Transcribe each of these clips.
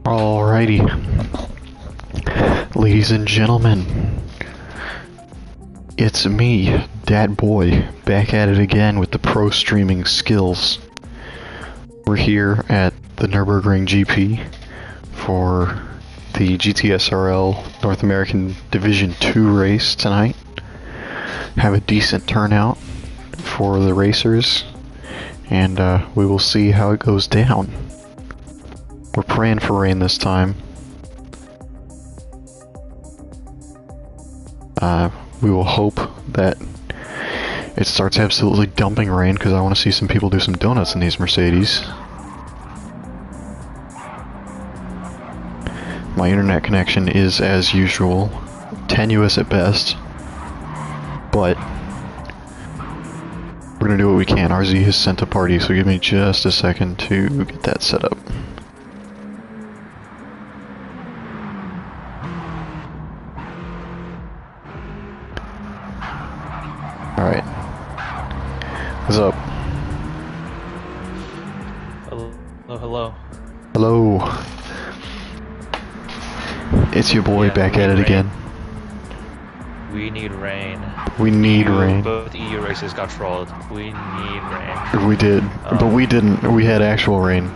Alrighty, ladies and gentlemen, it's me, Dat Boy, back at it again with the pro streaming skills. We're here at the Nurburgring GP for the GTSRL North American Division 2 race tonight. Have a decent turnout for the racers, and we will see how it goes down. We're praying for rain this time. We will hope that it starts absolutely dumping rain, because I want to see some people do some donuts in these Mercedes. My internet connection is, as usual, tenuous at best, but we're gonna do what we can. RZ has sent a party, so give me just a second to get that set up. Alright. What's up? Hello. Hello. It's your boy back at it again. We need rain. We need rain. Both EU races got trolled. We need rain. We did, but we didn't. We had actual rain.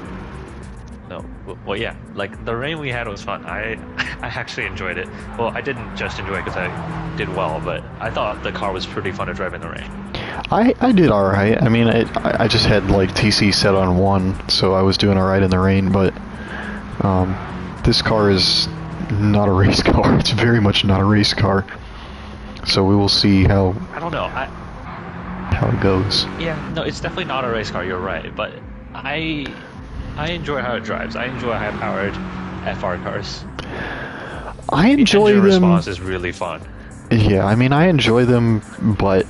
No. Well, yeah. Like, the rain we had was fun. I actually enjoyed it. Well, I didn't just enjoy it because I did well, but I thought the car was pretty fun to drive in the rain. I did alright. I mean, I just had, like, TC set on 1, so I was doing alright in the rain, but this car is not a race car. It's very much not a race car. So we will see how... I don't know. How it goes. Yeah, no, it's definitely not a race car, you're right, but I enjoy how it drives. I enjoy high-powered FR cars. I enjoy them... The engine response is really fun. Yeah, I mean, I enjoy them, but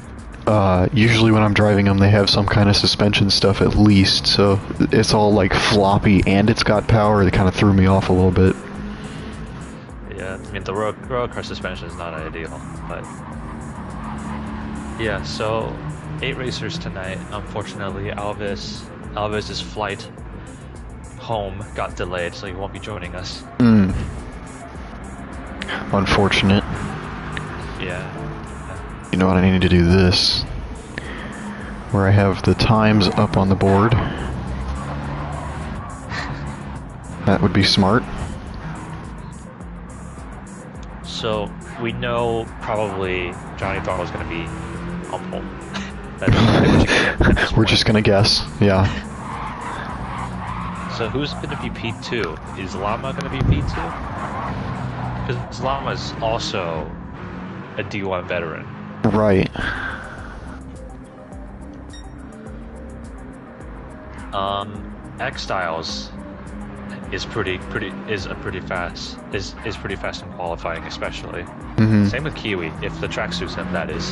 usually when I'm driving them, they have some kind of suspension stuff at least, so it's all, like, floppy and it's got power. It kind of threw me off a little bit. Yeah, I mean, the road car suspension is not ideal, but... Yeah, so 8 racers tonight. Unfortunately, Alviz's flight home got delayed, so he won't be joining us. Unfortunate. Yeah. You know what, I need to do this, where I have the times up on the board. That would be smart. So, we know probably Johnny thought was going to be on pole. We're just going to guess, yeah. So who's going to be P2? Is Llama going to be P2? Because Llama is also a D1 veteran. Right. X Styles is pretty fast in qualifying, especially. Same with Kiwi, if the track suits him, that is.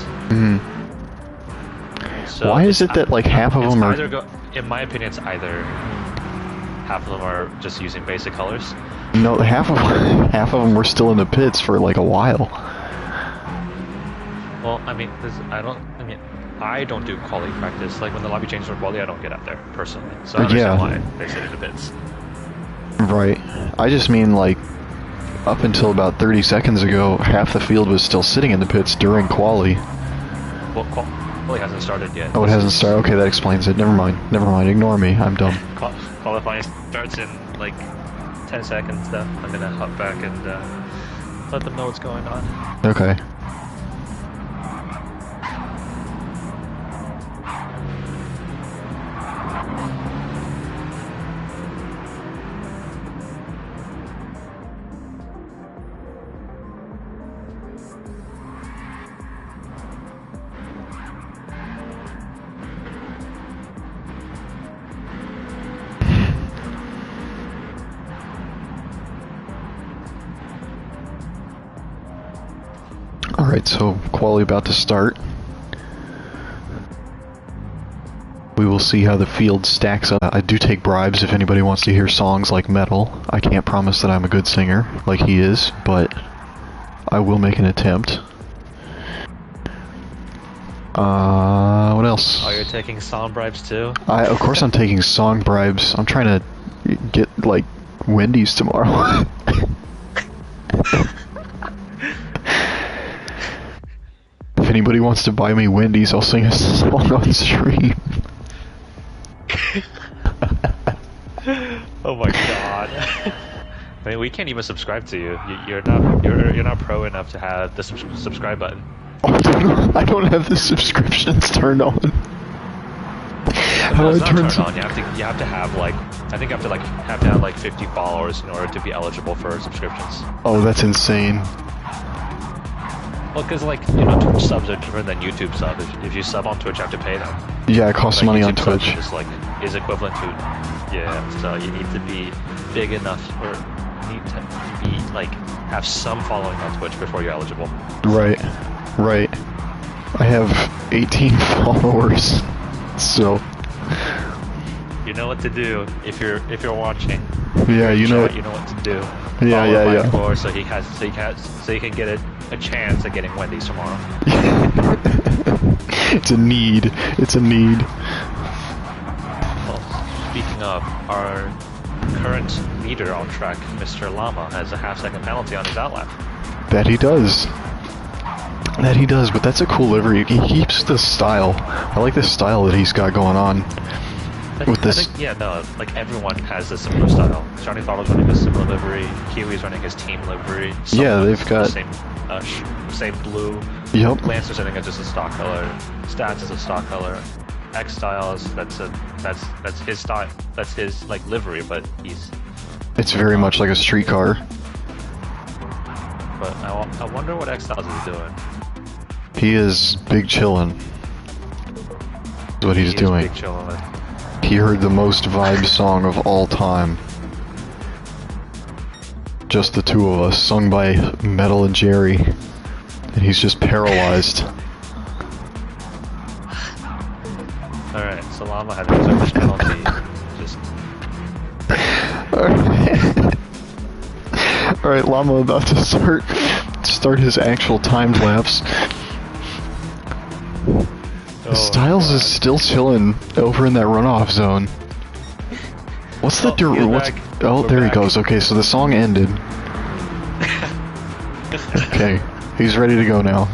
So why is it that like half of them are? In my opinion, it's either half of them are just using basic colors. No, half of them were still in the pits for like a while. Well, I mean, I don't do quality practice. Like when the lobby changes for quality, I don't get out there personally. So I understand why they sit in the pits. Right. I just mean like up until about 30 seconds ago, half the field was still sitting in the pits during quali. Well, quali hasn't started yet. Oh, it hasn't started. Okay, that explains it. Never mind. Ignore me. I'm dumb. Qualifying starts in like 10 seconds. Though I'm gonna hop back and let them know what's going on. Okay. Alright, so quali about to start. We will see how the field stacks up. I do take bribes if anybody wants to hear songs like metal. I can't promise that I'm a good singer, like he is, but I will make an attempt. What else? Oh, you're taking song bribes too? Of course I'm taking song bribes. I'm trying to get, like, Wendy's tomorrow. If anybody wants to buy me Wendy's, I'll sing a song on stream. Oh my god. I mean, we can't even subscribe to you. You're not pro enough to have the subscribe button. Oh, I don't have the subscriptions turned on. How do I turn it on? You have to have like, I think you have to have like 50 followers in order to be eligible for subscriptions. Oh, that's insane. Well, because like, you know, Twitch subs are different than YouTube subs. If you sub on Twitch, you have to pay them. Yeah, it costs money on YouTube Twitch. Is equivalent to, yeah. So you need to be big enough, or need to be like have some following on Twitch before you're eligible. Right. I have 18 followers, so. You know what to do if you're watching. Yeah, you know. You know what to do. Yeah. Core so he can get a chance at getting Wendy's tomorrow. It's a need. Well, speaking of, our current leader on track, Mr. Llama, has a half-second penalty on his outlap. That he does, but that's a cool livery. He keeps the style. I like the style that he's got going on. With this. Like everyone has a similar style. Johnny Throttle's running a similar livery. Kiwi's running his team livery. Yeah, they've got same blue. Yep. Lancer's running just a stock color. Stats is a stock color. X Styles, that's his style. That's his like livery, but It's very much like a street car. But I wonder what X Styles is doing. He is big chillin'. That's what he's doing. Big chillin'. He heard the most vibe song of all time. Just the two of us, sung by Metal and Jerry. And he's just paralyzed. Alright, so Llama had a service penalty. Alright, Llama about to start his actual timed laps. Styles is still chilling over in that runoff zone. What's the Oh, there he goes. Okay, so the song ended. Okay, he's ready to go now.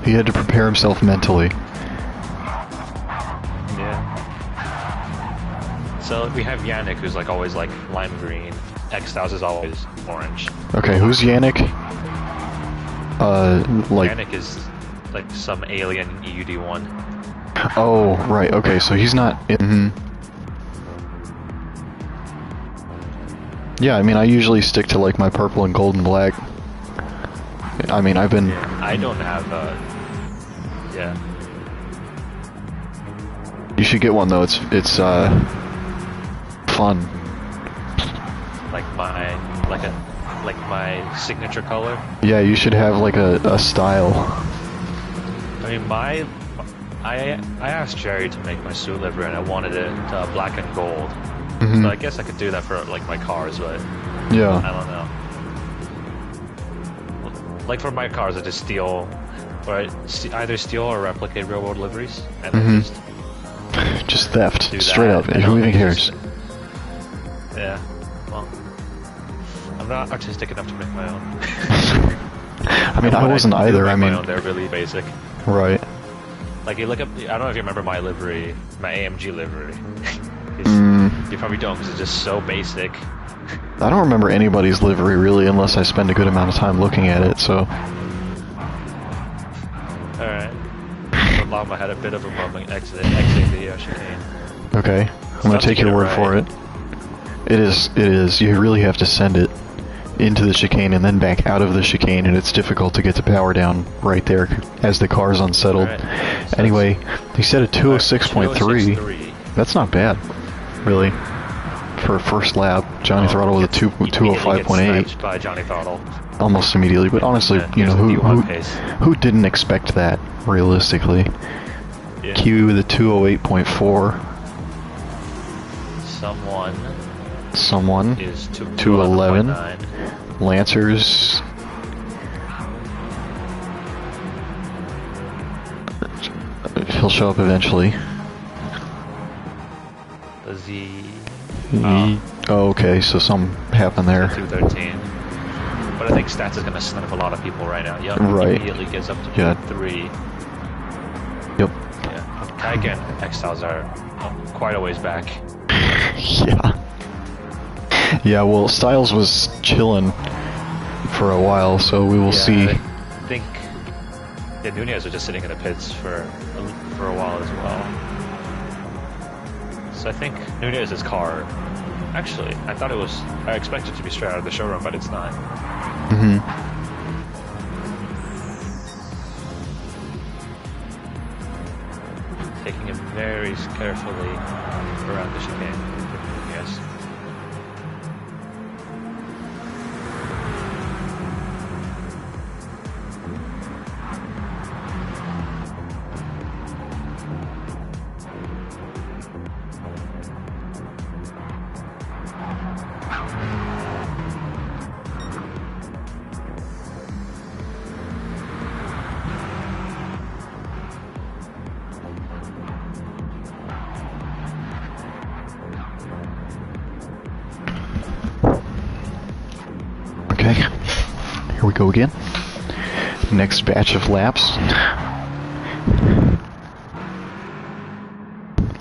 He had to prepare himself mentally. Yeah. So we have Yannick, who's like always like lime green. X-Styles is always orange. Okay, who's Yannick? Yannick is like some alien EUD1. Oh, right, okay, so he's not in... Yeah, I mean, I usually stick to, like, my purple and gold and black. I mean, I've been... Yeah, I don't have, yeah. You should get one, though, it's fun. Like my signature color? Yeah, you should have, like, a style. I mean, I asked Jerry to make my suit livery, and I wanted it black and gold. Mm-hmm. So I guess I could do that for like my cars, but yeah, I don't know. Like for my cars, I just steal, or either steal or replicate real world liveries, and then just theft, straight up. Who even cares? Yeah. Well, I'm not artistic enough to make my own. I mean, I wasn't either. I mean, they're really basic. Right. Like you look up, I don't know if you remember my livery, my AMG livery. You probably don't because it's just so basic. I don't remember anybody's livery really unless I spend a good amount of time looking at it, so... Alright. So Llama had a bit of a moment exiting the chicane. Okay, I'm gonna take your word for it. It is. You really have to send it into the chicane and then back out of the chicane, and it's difficult to get the power down right there as the car's unsettled. Right. So anyway, he said a 206.3. That's not bad, really, for a first lap. Johnny Throttle with a 205.8. By Johnny Throttle. Almost immediately, but honestly, you know, who didn't expect that, realistically? Yeah. Kiwi with a 208.4. Someone is 211. Lancers. He'll show up eventually. The Z. Oh, okay, so something happened there. 213. But I think Stats is going to snipe a lot of people right now. Yep. Right. Immediately gets up to 3. Yep. Yeah. Kayak and X-Styles are quite a ways back. Yeah. Yeah, well, Styles was chilling for a while, so we will see. I think Nunez was just sitting in the pits for a while as well. So I think Nunez's car. Actually, I expected it to be straight out of the showroom, but it's not. Mm-hmm. Taking it very carefully around the chicane. Yes. Okay, here we go again. Next batch of laps.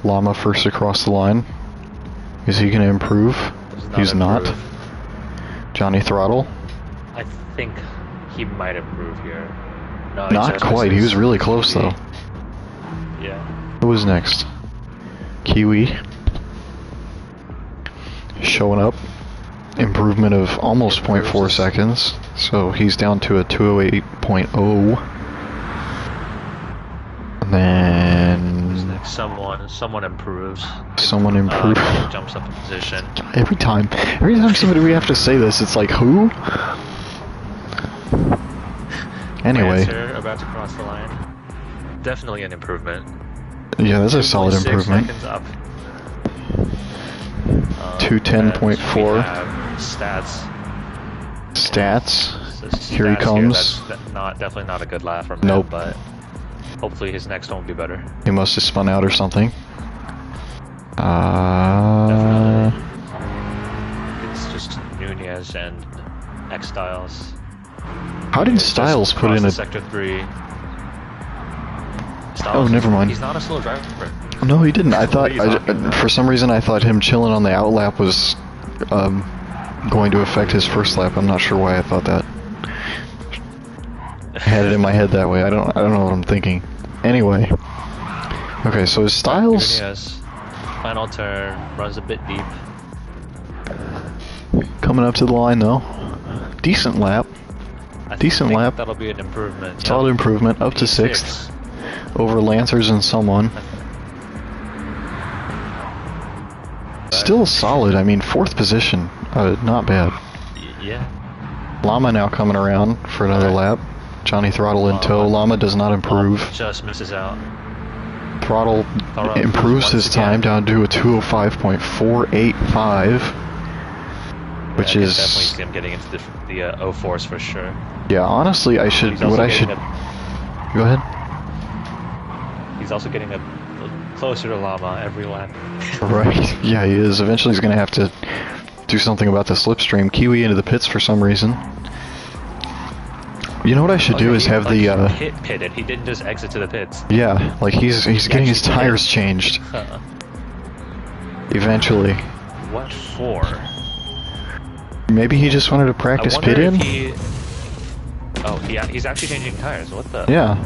Llama first across the line. Is he going to improve? He's not. Johnny Throttle. I think he might improve here. No, not quite. He was really close though. Yeah. Who was next? Kiwi. Showing up. Improvement of almost 0.4 seconds. So he's down to a 208.0. And then someone improves. Someone improves. Jumps up a position. Every time somebody we have to say this, it's like who? Anyway. Lancer about to cross the line. Definitely an improvement. Yeah, that's a solid improvement. 6 seconds up. 210.4. Stats. Here he comes. That's definitely not a good lap from him, but hopefully his next one will be better. He must have spun out or something. Definitely. It's just Nunez and X Styles. How did Styles put in a sector 3? Oh, never mind. He's not a slow driver. No, he didn't. I thought, for some reason, I thought him chilling on the outlap was going to affect his first lap. I'm not sure why I thought that. I had it in my head that way. I don't know what I'm thinking. Anyway. Okay, so is Styles... Yes. Final turn, runs a bit deep. Coming up to the line, though. Decent lap. Decent lap. That'll be an improvement. Solid improvement, up to 6th. Over Lancers and someone. Still solid. I mean, 4th position. Not bad. Yeah. Llama now coming around for another lap. Johnny Throttle in tow. Llama does not improve. Just misses out. Throttle improves his time down to a 205.485, which is definitely see him getting into the 04s for sure. Yeah, honestly, I should. What I should. Go ahead. He's also getting closer to Llama every lap. Right. Yeah, he is. Eventually, he's gonna have to do something about the slipstream. Kiwi into the pits for some reason. You know what I should do is have the pitted. He didn't just exit to the pits. Yeah, like he's getting his tires changed. Eventually. What for? Maybe he just wanted to practice pit in. Oh, yeah, he's actually changing tires. What the? Yeah.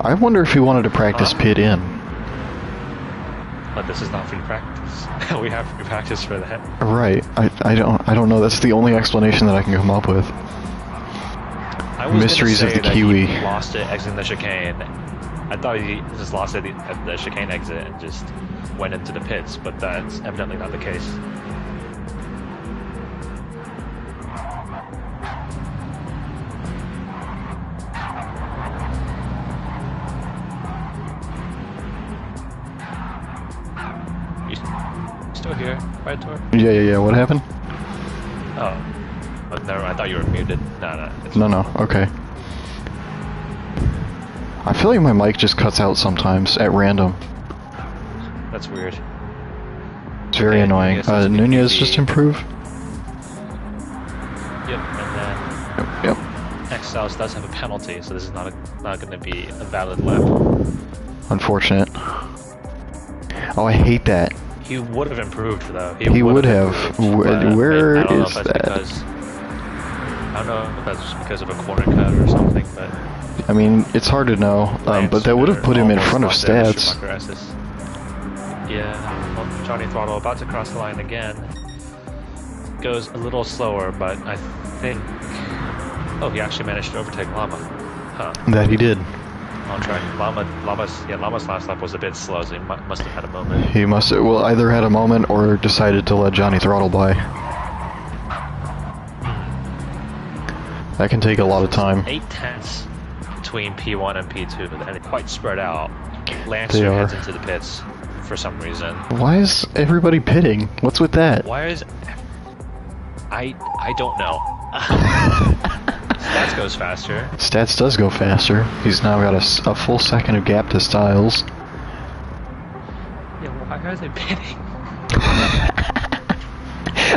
I wonder if he wanted to practice pit in. But this is not free practice. We have free practice for that. Right. I don't know. That's the only explanation that I can come up with. Mysteries of the Kiwi. He lost it exiting the chicane. I thought he just lost it at the chicane exit and just went into the pits, but that's evidently not the case. Still here, right, Tor? Yeah. What happened? Oh, never. I thought you were muted. No. Okay. I feel like my mic just cuts out sometimes at random. That's weird. It's very annoying. Nunez just improve. Yep, and then Yep. Exiles does have a penalty, so this is not going to be a valid lap. Unfortunate. Oh, I hate that. He would have improved though. He would have. Where is that? I don't know if that's because of a corner cut or something, but I mean, it's hard to know. But that would have put him in front of Stats. Yeah, well, Johnny Throttle about to cross the line again. Goes a little slower, but I think... Oh, he actually managed to overtake Llama. Huh. That he did. On track. Llama's last lap was a bit slow, so he must have had a moment. He must have, well, either had a moment or decided to let Johnny Throttle by. That can take a lot of time. 8 tenths between P1 and P2, and they're quite spread out. They Lancer are. heads into the pits for some reason. Why is everybody pitting? What's with that? Why is... I don't know. Stats goes faster. Stats does go faster. He's now got a full second of gap to Styles. Yeah, why are they pitting?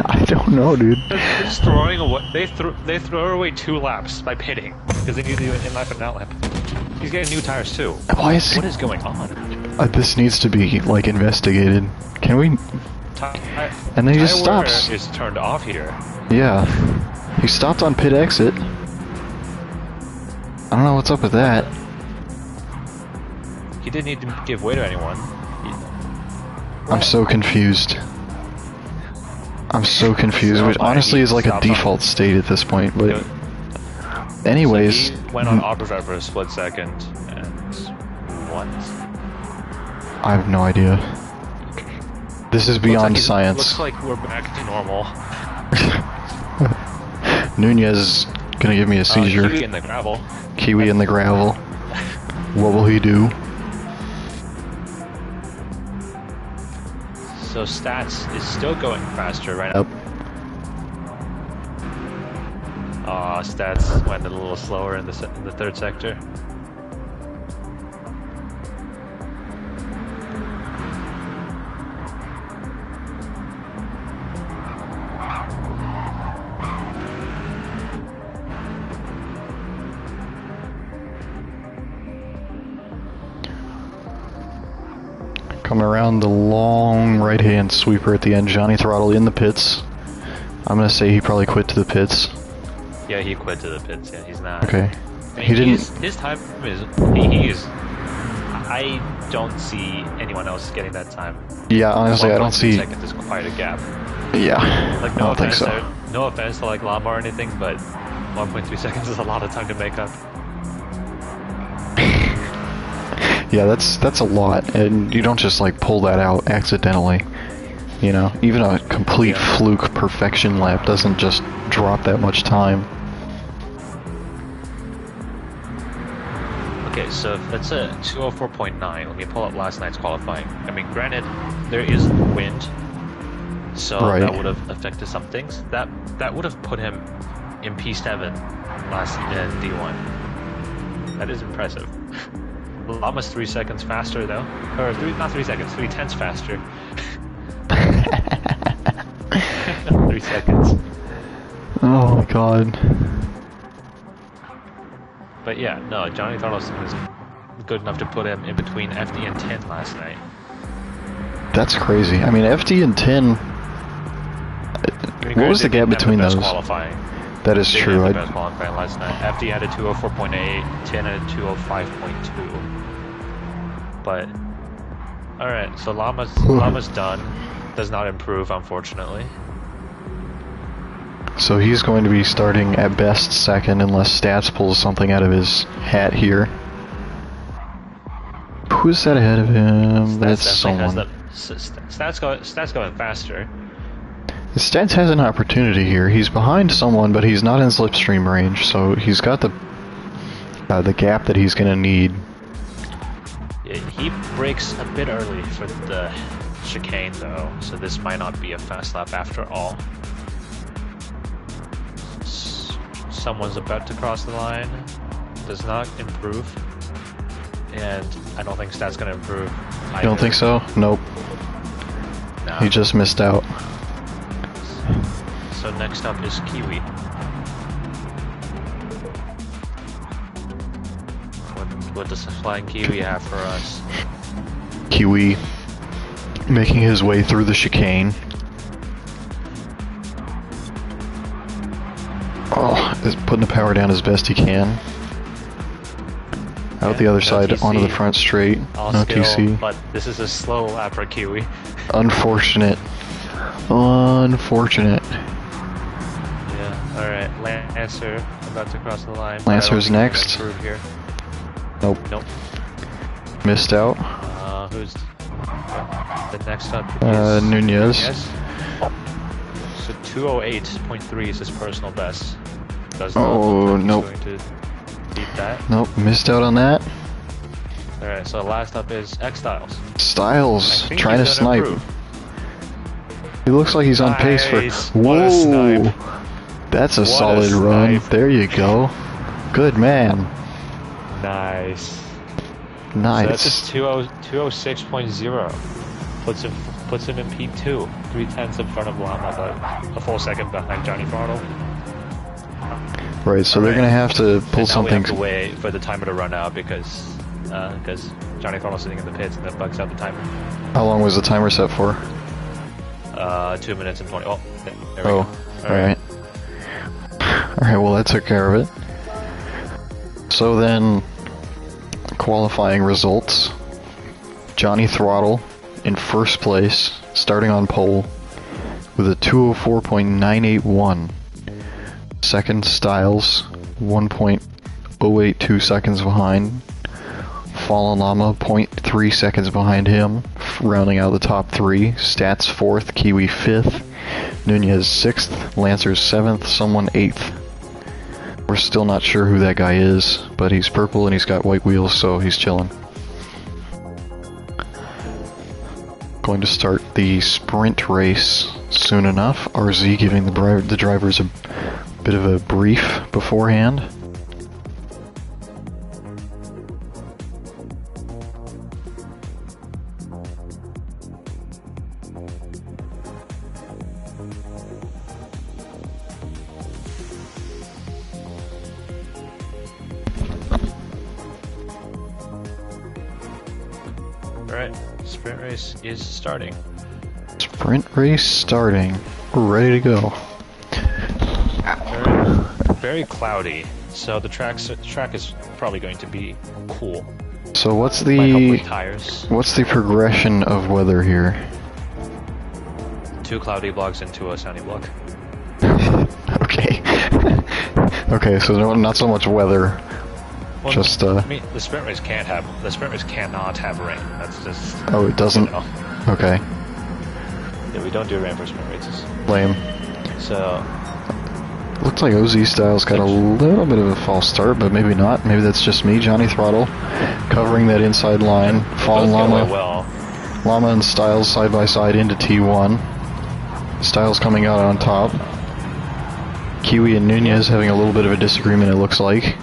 I don't know, dude. They're just throwing away. They throw away 2 laps by pitting because they need to do an in-lap and out-lap. He's getting new tires too. Why is What is going on? this needs to be like investigated. Can we? And then he just stops. Is turned off here. Yeah, he stopped on pit exit. I don't know what's up with that. He didn't need to give way to anyone. I'm so confused. I'm so confused, which honestly is like a default state at this point, but anyways. So he went on overdrive for a split second, and what? I have no idea. This is beyond science. Looks like we're back to normal. Nunez is gonna give me a seizure. Kiwi in the gravel. Kiwi in the gravel. What will he do? So Stats is still going faster right now. Yep. Stats went a little slower in the third sector. Coming around the long right-hand sweeper at the end, Johnny Throttle in the pits. I'm gonna say he probably quit to the pits. Yeah, he quit to the pits. Yeah, he's not. Okay. I mean, He didn't. His time is. He is. I don't see anyone else getting that time. Yeah, honestly, I don't 1.3 see. seconds is quite a gap. Yeah, Like I don't think so. No offense to like Llama or anything, but 1.3 seconds is a lot of time to make up. Yeah, that's a lot, and you don't just like pull that out accidentally. You know, even a complete fluke perfection lap doesn't just drop that much time. Okay, so that's a 204.9. Let me pull up last night's qualifying. I mean, granted, there is wind, so that would have affected some things. That would have put him in P7 last in D1. That is impressive. Llama's 3 seconds faster though, or not 3 seconds, 3 tenths faster. 3 seconds. Oh my god. But yeah, no, Johnny Thornton was good enough to put him in between FD and 10 last night. That's crazy. I mean, FD and 10. What was the gap between those? Qualifying. That is true. They had the best qualifying last night. FD had a 204.8, 10 had a 205.2. But alright, so Llama's done. Does not improve, unfortunately. So he's going to be starting at best second unless Stats pulls something out of his hat here. Who's that ahead of him? That's someone. Stats going faster. Stats has an opportunity here. He's behind someone, but he's not in slipstream range, so he's got the gap that he's going to need. Yeah, he breaks a bit early for the chicane, though, so this might not be a fast lap after all. Someone's about to cross the line. Does not improve. And I don't think Stat's going to improve either. You don't think so? Nope. Nah. He just missed out. So next up is Kiwi. What does the Flying Kiwi have for us? Kiwi making his way through the chicane. Oh, is putting the power down as best he can. Out the other side, TC. onto the front straight. No TC. But this is a slow lap for Kiwi. Unfortunate. Unfortunate. Yeah, alright. Lancer about to cross the line. Lancer's next. Here. Nope. Nope. Missed out. Who's the next up? Nunez. So 208.3 is his personal best. Does Oh, nope. Going to beat that. Nope, missed out on that. Alright, so last up is X Styles. Styles trying to snipe. Improve. He looks like he's on pace for. Whoa! That's a solid run. There you go. Good man. Nice. Nice. So that's a 206.0. Puts him in P2, 3/10 in front of Llama, but a full second behind Johnny Throttle. Right, so they're gonna have to pull something. We have to wait for the timer to run out because Johnny Throttle's sitting in the pits and that bugs out the timer. How long was the timer set for? 2 minutes and 20. Oh, there we go. Alright. Alright, well that took care of it. So then, qualifying results. Johnny Throttle in first place, starting on pole, with a 204.981. Second, Styles, 1.082 seconds behind. Fallen Llama, 0.3 seconds behind him, rounding out the top three. Stats fourth, Kiwi fifth, Nunez sixth, Lancer seventh, someone eighth. We're still not sure who that guy is, but he's purple and he's got white wheels, so he's chilling. Going to start the sprint race soon enough. RZ giving the drivers a bit of a brief beforehand. Alright, sprint race is starting. Sprint race starting. We're ready to go. Very cloudy, so the track is probably going to be cool. So what's tires. What's the progression of weather here? 2 cloudy blocks into a sunny block. Okay. Okay, so not so much weather. Well, just I mean, the sprint race cannot have rain. That's just. Oh, it doesn't. Okay. Yeah, we don't do rain for sprint races. Lame. So. Looks like OZ Styles got a little bit of a false start, but maybe not. Maybe that's just me. Johnny Throttle covering that inside line. Fallen Llama. Llama and Styles side by side into T1. Styles coming out on top. Kiwi and Nunez having a little bit of a disagreement, it looks like.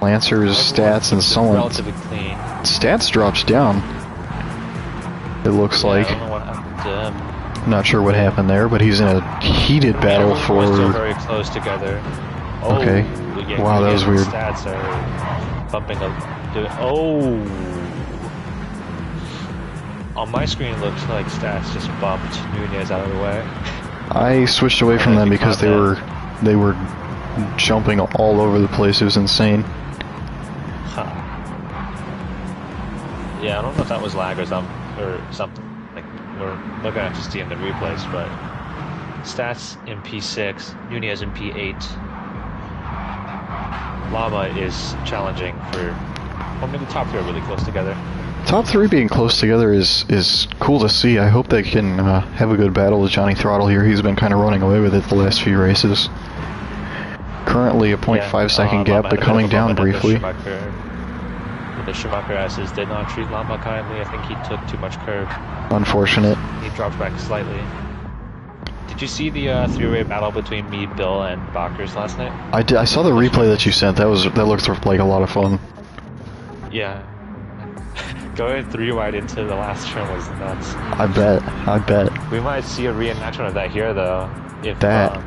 Lancer's stats and someone. Relatively clean. Stats drops down. It looks like. I don't know what happened to him. Not sure what happened there, but he's in a heated battle for. We're still very close together. Oh, okay. Yeah, wow, that was weird. Stats are bumping up. Oh. On my screen, it looks like stats just bumped Nunez out of the way. I switched away from them because they were jumping all over the place. It was insane. Huh. Yeah, I don't know if that was lag or something. Like we're gonna have to see in the replays, but stats in P6, Nunez in P8. Llama is challenging for. I mean, the top 3 are really close together. Top 3 being close together is cool to see. I hope they can have a good battle with Johnny Throttle here. He's been kind of running away with it the last few races. Currently a 0.5 second gap, but coming down briefly. The Schumacher S's did not treat Llama kindly. I think he took too much curb. Unfortunate. He dropped back slightly. Did you see the 3-way battle between me, Bill, and Bakers last night? I did. I saw the replay that you sent. That looked like a lot of fun. Yeah. Going 3 wide into the last turn was nuts. I bet. We might see a reenactment of that here, though. If That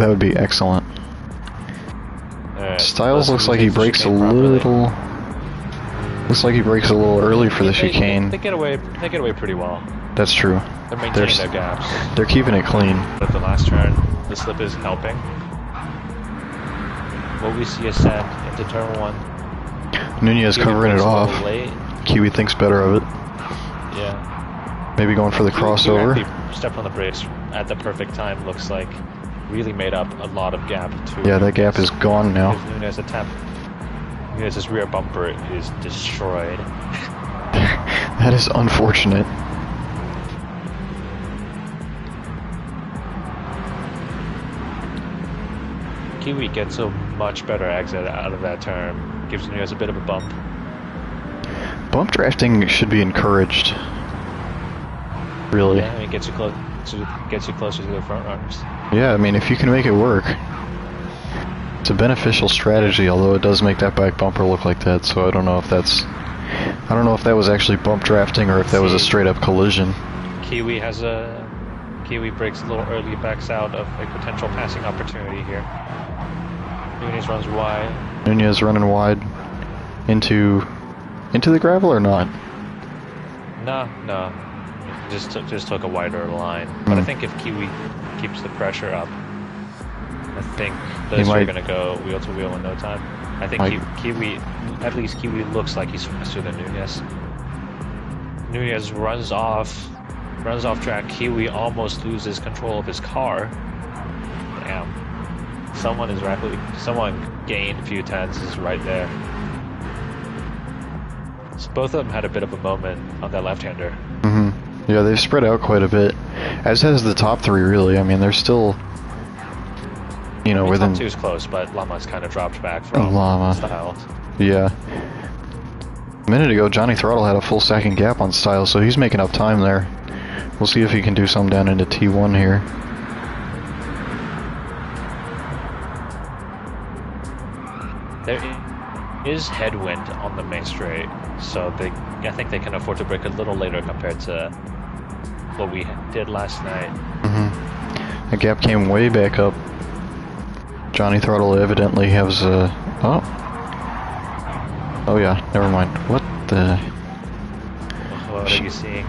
would be excellent. Right, Styles looks like he brakes a little. Looks like he brakes a little early for the chicane. They get away pretty well. That's true. They're maintaining their gaps. They're keeping it clean. But the last turn, the slip is helping. Will we see ascent into turn 1? Nunez covering it off. Late. Kiwi thinks better of it. Yeah. Maybe going for the crossover. Kiwi stepped on the brakes at the perfect time. Looks like really made up a lot of gap to. Yeah, that gap is gone now. Nunez attempt. Nunez's rear bumper is destroyed. That is unfortunate. Kiwi gets a much better exit out of that turn. Gives Nunez a bit of a bump. Bump drafting should be encouraged. Really. Yeah, I mean, gets you closer to the front runners. Yeah, I mean, if you can make it work. It's a beneficial strategy, although it does make that back bumper look like that, so I don't know if that was actually bump drafting or if that was a straight up collision. Kiwi breaks a little early, backs out of a potential passing opportunity here. Nunez runs wide. Nunez running wide into the gravel or not? No. Just took a wider line. But I think if Kiwi keeps the pressure up, I think those are going to go wheel to wheel in no time. I think Kiwi looks like he's faster than Nunez. Nunez runs off track. Kiwi almost loses control of his car. Damn. Someone gained a few tenths right there. So both of them had a bit of a moment on that left-hander. Mm-hmm. Yeah, they've spread out quite a bit. As has the top 3, really. I mean, they're still, within... Top 2 is close, but Llama's kind of dropped back from Styles. Yeah. A minute ago, Johnny Throttle had a full second gap on Styles, so he's making up time there. We'll see if he can do something down into T1 here. There is headwind on the main straight, so I think they can afford to brake a little later compared to what we did last night. Mm-hmm. The gap came way back up. Johnny Throttle evidently has a... Oh yeah, never mind. What the... What are you seeing?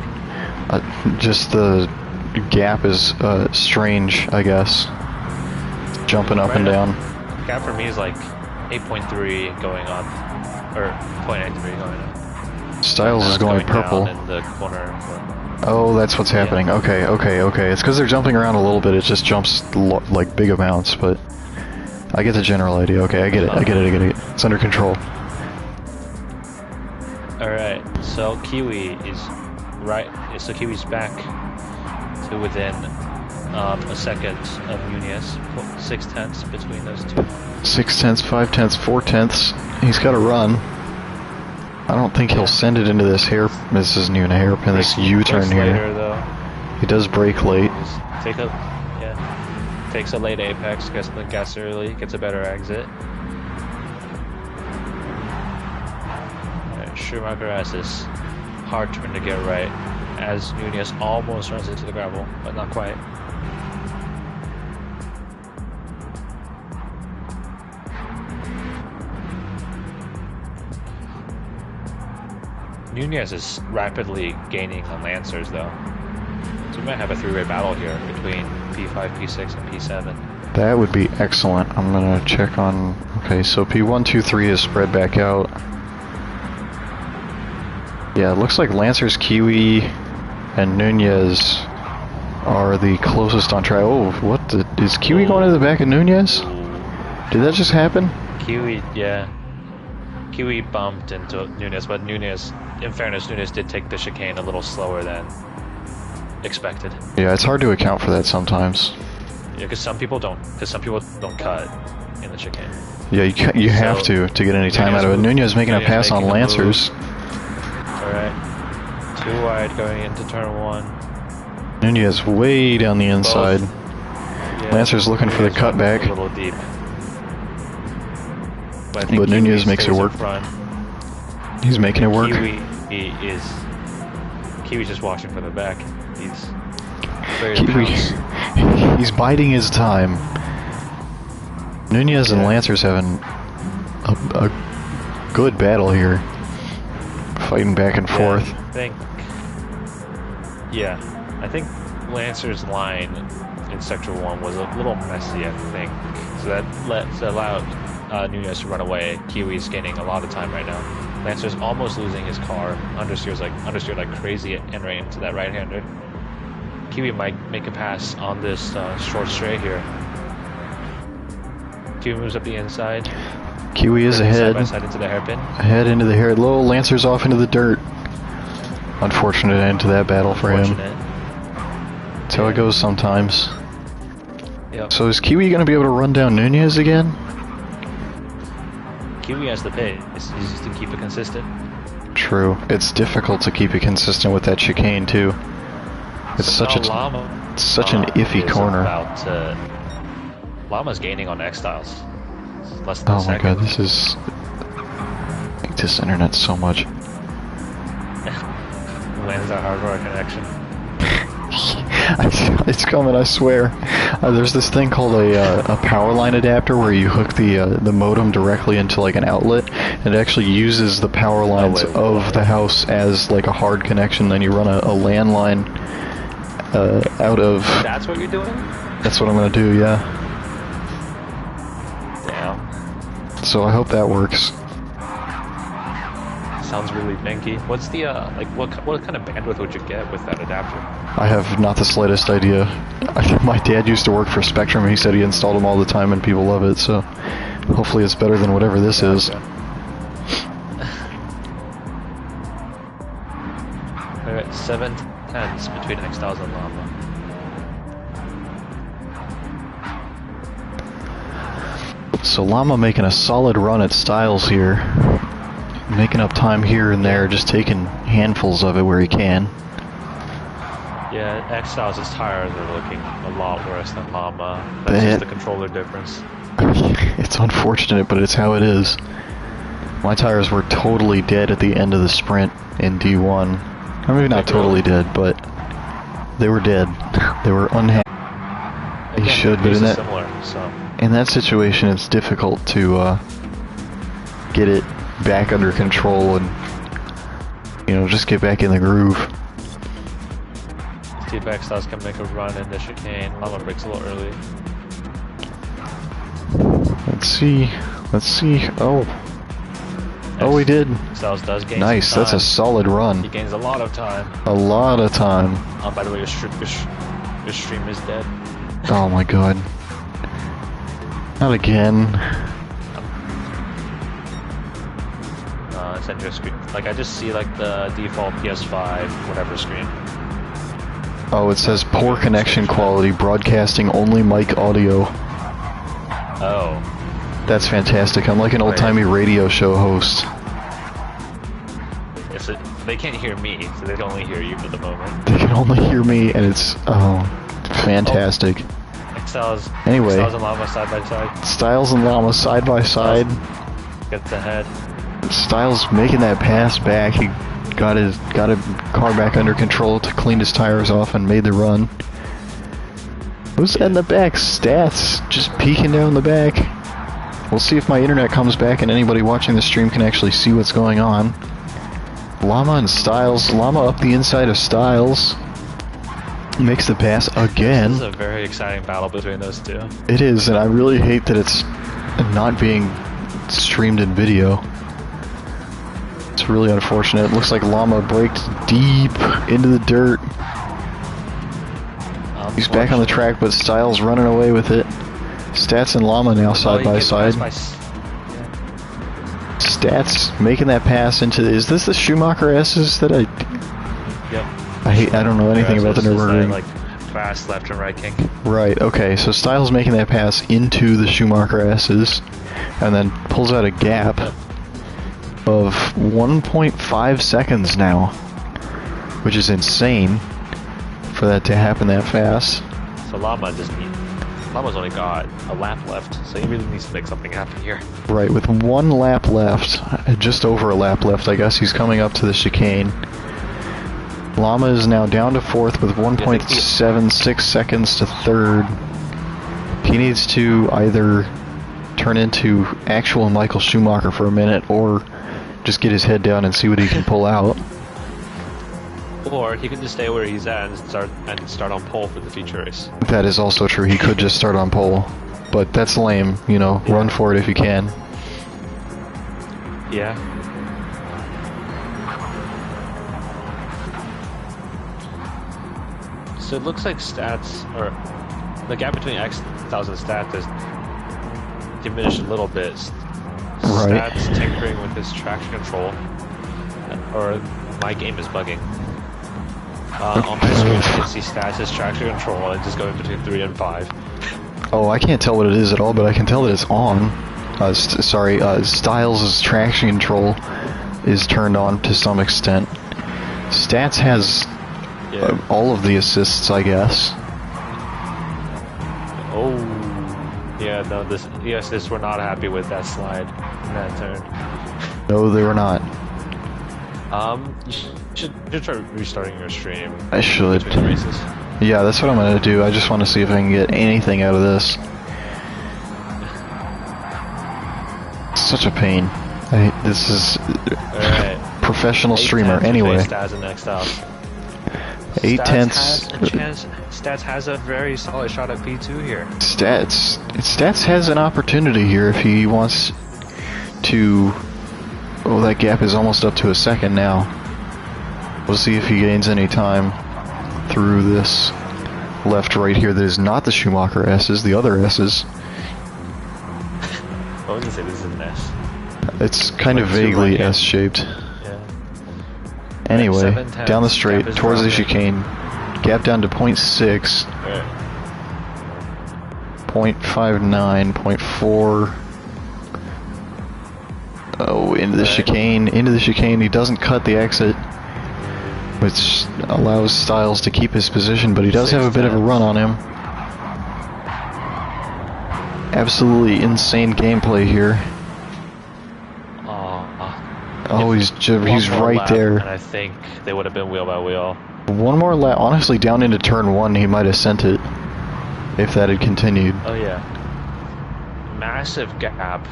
Just the gap is strange, I guess. Jumping up and down. Gap for me is like 8.3 going on, or 0.83 going on. Styles is going purple. In the corner. Oh, that's what's happening. Yeah. Okay. It's because they're jumping around a little bit. It just jumps like big amounts, but I get the general idea. Okay, I get it. It's under control. All right. So Kiwi is right. So Kiwi's back to within a second of Nunez. 6 tenths between those two. 6 tenths, 5 tenths, 4 tenths. He's got to run. I don't think he'll send it into this hair. This isn't even a hairpin. This U-turn here. Later, though. He does brake late. Takes a late apex. Gets the gas early. Gets a better exit. Right, Schumacher has this hard turn to get right, as Nunez almost runs into the gravel, but not quite. Nunez is rapidly gaining on Lancers, though. So we might have a 3-way battle here between P5, P6, and P7. That would be excellent. I'm gonna check on... Okay, so P1, 2, 3 is spread back out. Yeah, it looks like Lancers, Kiwi, and Nunez are the closest on track. Oh, what the... Is Kiwi going to the back of Nunez? Did that just happen? Kiwi, yeah. Kiwi bumped into Nunez, but Nunez, in fairness, Nunez did take the chicane a little slower than expected. Yeah, it's hard to account for that sometimes. Yeah, because some people don't cut in the chicane. Yeah, you have to get any time out of it. Nunez making a pass on Lancers. Alright. 2 wide going into turn 1. Nunez way down the inside. Yeah, Lancers looking for the cutback. A little deep. But Nunez makes it work. He's making it work. Kiwi's just watching from the back. He's very Kiwi. pounce. He's biding his time. Nunez and Lancer's having a good battle here. Fighting back and forth. I think Lancer's line in Sector 1 was a little messy, I think. So that allowed Nunez to run away. Kiwi's gaining a lot of time right now. Lancer's almost losing his car. Understeered like crazy and right into that right-hander. Kiwi might make a pass on this short straight here. Kiwi moves up the inside. Kiwi is ahead. Side by side into the hairpin. Ahead into the hair. Low. Lancer's off into the dirt. Unfortunate end to that battle for him. That's how it goes sometimes. Yep. So is Kiwi going to be able to run down Nunez again? Kiwi has the pace. He's just to keep it consistent. True. It's difficult to keep it consistent with that chicane too. It's such an iffy corner. Llama's gaining on X-Styles. Less than oh my god, this is... I hate this internet so much. When's our hardware connection? It's coming, I swear. There's this thing called a power line adapter where you hook the modem directly into like an outlet, and it actually uses the power lines of the house as like a hard connection. Then you run a landline out of... That's what you're doing? That's what I'm gonna do, yeah. Damn. So I hope that works. Sounds really banky. What's the what kind of bandwidth would you get with that adapter? I have not the slightest idea. My dad used to work for Spectrum, and he said he installed them all the time and people love it, so hopefully it's better than whatever this is. We're at 7/10 between X-Styles and Llama. So Llama making a solid run at Styles here. Making up time here and there, just taking handfuls of it where he can. Yeah, X-Styles' tires are looking a lot worse than Llama. That's just the controller difference. It's unfortunate, but it's how it is. My tires were totally dead at the end of the sprint in D1. Or maybe not totally dead, but they were dead. They were unhappy. He should, but in that situation, it's difficult to get it back under control and, you know, just get back in the groove. See if X-Styles can make a run in the chicane. Llama breaks a little early. Let's see. Oh, he did. Styles does gain nice, that's a solid run. He gains a lot of time. A lot of time. Oh, by the way, your stream is dead. Oh my god. Not again. Send you a screen. Like, I just see like the default PS5 whatever screen. Oh, it says poor connection quality, broadcasting only mic audio. Oh. That's fantastic. I'm like an old-timey radio show host. Yes, they can't hear me, so they can only hear you for the moment. They can only hear me, and it's fantastic. Styles. Anyway, Styles and Llama side by side. Styles and Llama side by side. Gets ahead. Styles making that pass back. He got a car back under control to clean his tires off and made the run. Who's in the back? Stats just peeking down the back. We'll see if my internet comes back and anybody watching the stream can actually see what's going on. Llama and Styles. Llama up the inside of Styles. Makes the pass again. This is a very exciting battle between those two. It is, and I really hate that it's not being streamed in video. It's really unfortunate. It looks like Llama braked deep into the dirt. He's back on the track, but Styles running away with it. Stats and Llama now side by side. Stats making that pass into... Is this the Schumacher S's that I... Yep. I don't know anything about the Nurburgring. Like fast left and right kink. Right, okay, so Styles making that pass into the Schumacher S's, and then pulls out a gap of 1.5 seconds now, which is insane for that to happen that fast. So Llama just Lama's only got a lap left, so he really needs to make something happen here. Right, with 1 lap left, just over a lap left, I guess, he's coming up to the chicane. Llama is now down to 4th with 1.76 seconds to 3rd. He needs to either turn into actual Michael Schumacher for a minute, or just get his head down and see what he can pull out. Or he can just stay where he's at and start on pole for the feature race. That is also true, he could just start on pole. But that's lame, you know, Yeah. Run for it if you can. Yeah. So it looks like stats, or the gap between X1000 stats is diminished a little bit. Right. Stats tinkering with his traction control, or my game is bugging. On my screen I can see stats, his traction control, and just going between 3 and 5. Oh, I can't tell what it is at all, but I can tell that it's on. Styles' traction control is turned on to some extent. Stats has all of the assists, I guess. Oh, yeah, no, this we're not happy with that slide in that turn. No, they were not. You should try restarting your stream. I should. Between the races. Yeah, that's what I'm gonna do. I just want to see if I can get anything out of this. Such a pain. This is professional streamer. Anyway, Eight tenths. Stats has a very solid shot at P2 here. Stats has an opportunity here if he wants to. Oh, that gap is almost up to a second now. We'll see if he gains any time through this left-right here. That is not the Schumacher S's, the other S's. I was gonna say this is an S. It's kind of vaguely S-shaped. Yeah. Anyway, down the straight, towards the chicane. Gap down to 0.6. 0.59, 0.4. Oh, into the chicane, he doesn't cut the exit, which allows Styles to keep his position, but he does have a bit of a run on him. Absolutely insane gameplay here. Oh, he's right there. And I think they would have been wheel by wheel. One more lap, honestly, down into turn 1, he might have sent it, if that had continued. Oh yeah. Massive gap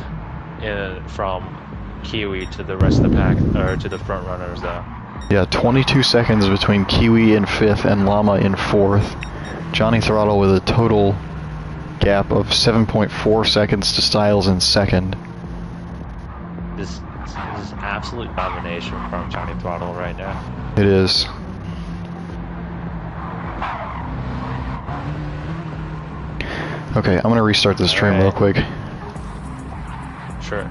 from Kiwi to the rest of the pack, or to the front runners though. Yeah, 22 seconds between Kiwi in 5th and Llama in 4th. Johnny Throttle with a total gap of 7.4 seconds to Styles in 2nd. This is absolute domination from Johnny Throttle right now. It is. Okay, I'm gonna restart the stream real quick. Sure.